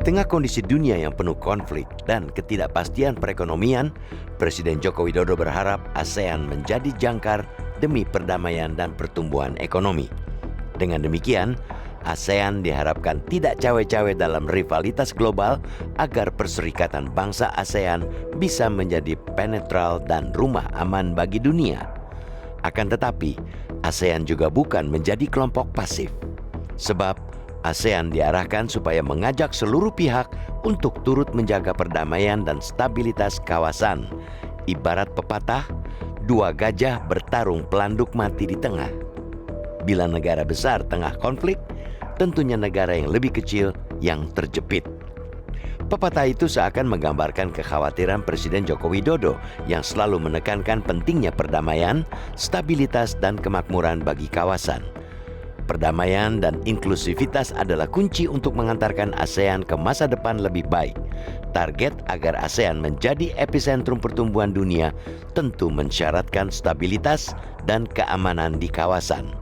tengah kondisi dunia yang penuh konflik dan ketidakpastian perekonomian, Presiden Joko Widodo berharap ASEAN menjadi jangkar demi perdamaian dan pertumbuhan ekonomi. Dengan demikian, ASEAN diharapkan tidak cawe-cawe dalam rivalitas global agar Perserikatan Bangsa ASEAN bisa menjadi penetral dan rumah aman bagi dunia. Akan tetapi, ASEAN juga bukan menjadi kelompok pasif. Sebab ASEAN diarahkan supaya mengajak seluruh pihak untuk turut menjaga perdamaian dan stabilitas kawasan. Ibarat pepatah, dua gajah bertarung pelanduk mati di tengah. Bila negara besar tengah konflik, tentunya negara yang lebih kecil yang terjepit. Pepatah itu seakan menggambarkan kekhawatiran Presiden Joko Widodo yang selalu menekankan pentingnya perdamaian, stabilitas, dan kemakmuran bagi kawasan. Perdamaian dan inklusivitas adalah kunci untuk mengantarkan ASEAN ke masa depan lebih baik. Target agar ASEAN menjadi epicentrum pertumbuhan dunia tentu mensyaratkan stabilitas dan keamanan di kawasan.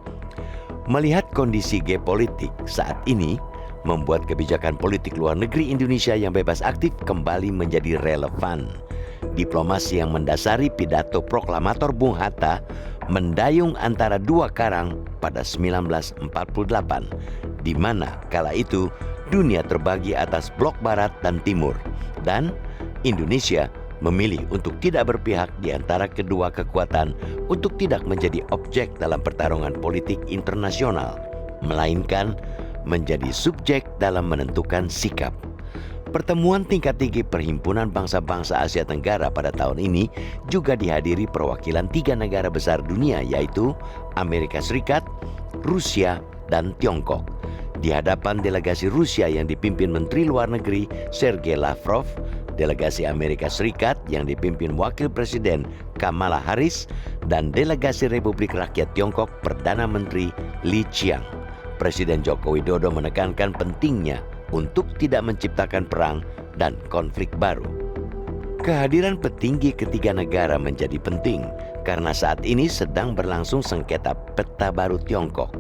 Melihat kondisi geopolitik saat ini, membuat kebijakan politik luar negeri Indonesia yang bebas aktif kembali menjadi relevan. Diplomasi yang mendasari pidato proklamator Bung Hatta mendayung antara dua karang pada 1948, di mana kala itu dunia terbagi atas blok barat dan timur, dan Indonesia memilih untuk tidak berpihak di antara kedua kekuatan untuk tidak menjadi objek dalam pertarungan politik internasional, melainkan menjadi subjek dalam menentukan sikap. Pertemuan tingkat tinggi Perhimpunan Bangsa-Bangsa Asia Tenggara pada tahun ini juga dihadiri perwakilan 3 negara besar dunia, yaitu Amerika Serikat, Rusia, dan Tiongkok. Di hadapan delegasi Rusia yang dipimpin Menteri Luar Negeri Sergei Lavrov, delegasi Amerika Serikat yang dipimpin Wakil Presiden Kamala Harris, dan delegasi Republik Rakyat Tiongkok Perdana Menteri Li Qiang. Presiden Joko Widodo menekankan pentingnya untuk tidak menciptakan perang dan konflik baru. Kehadiran petinggi ketiga negara menjadi penting karena saat ini sedang berlangsung sengketa peta baru Tiongkok,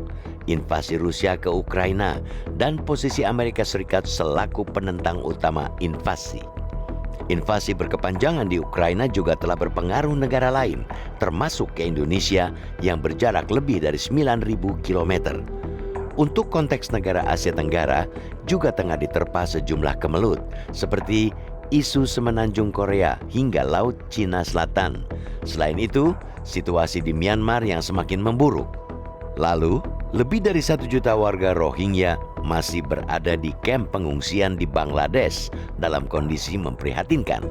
invasi Rusia ke Ukraina, dan posisi Amerika Serikat selaku penentang utama invasi. Invasi berkepanjangan di Ukraina juga telah berpengaruh negara lain, termasuk ke Indonesia yang berjarak lebih dari 9.000 kilometer. Untuk konteks negara Asia Tenggara juga tengah diterpa sejumlah kemelut seperti isu semenanjung Korea hingga Laut Cina Selatan. Selain itu, situasi di Myanmar yang semakin memburuk. Lalu, lebih dari 1 juta warga Rohingya masih berada di kamp pengungsian di Bangladesh dalam kondisi memprihatinkan.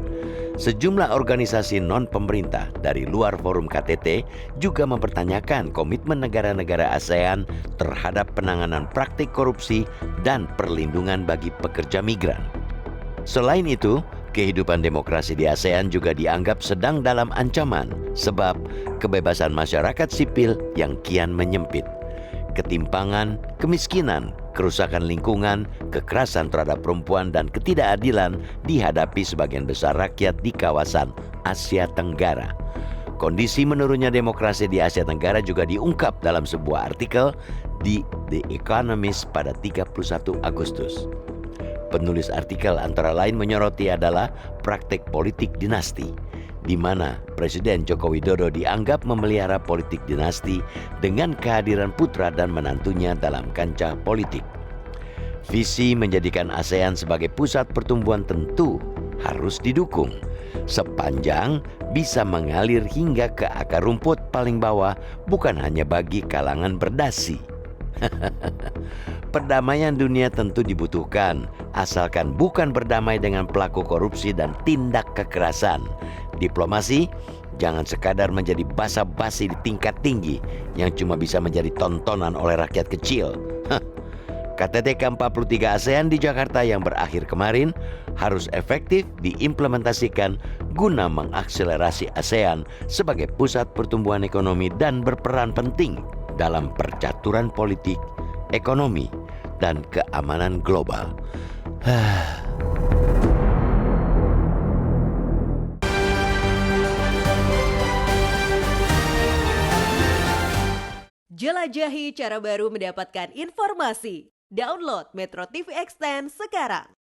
Sejumlah organisasi non-pemerintah dari luar forum KTT juga mempertanyakan komitmen negara-negara ASEAN terhadap penanganan praktik korupsi dan perlindungan bagi pekerja migran. Selain itu, kehidupan demokrasi di ASEAN juga dianggap sedang dalam ancaman sebab kebebasan masyarakat sipil yang kian menyempit. Ketimpangan, kemiskinan, kerusakan lingkungan, kekerasan terhadap perempuan, dan ketidakadilan dihadapi sebagian besar rakyat di kawasan Asia Tenggara. Kondisi menurunnya demokrasi di Asia Tenggara juga diungkap dalam sebuah artikel di The Economist pada 31 Agustus. Penulis artikel antara lain menyoroti adalah praktik politik dinasti, di mana Presiden Joko Widodo dianggap memelihara politik dinasti dengan kehadiran putra dan menantunya dalam kancah politik. Visi menjadikan ASEAN sebagai pusat pertumbuhan tentu harus didukung, sepanjang bisa mengalir hingga ke akar rumput paling bawah, bukan hanya bagi kalangan berdasi. Perdamaian dunia tentu dibutuhkan, asalkan bukan berdamai dengan pelaku korupsi dan tindak kekerasan. Diplomasi jangan sekadar menjadi basa-basi di tingkat tinggi yang cuma bisa menjadi tontonan oleh rakyat kecil. KTT ke-43 ASEAN di Jakarta yang berakhir kemarin harus efektif diimplementasikan guna mengakselerasi ASEAN sebagai pusat pertumbuhan ekonomi dan berperan penting dalam percaturan politik, ekonomi, dan keamanan global. Jelajahi cara baru mendapatkan informasi. Download Metro TV Extend sekarang.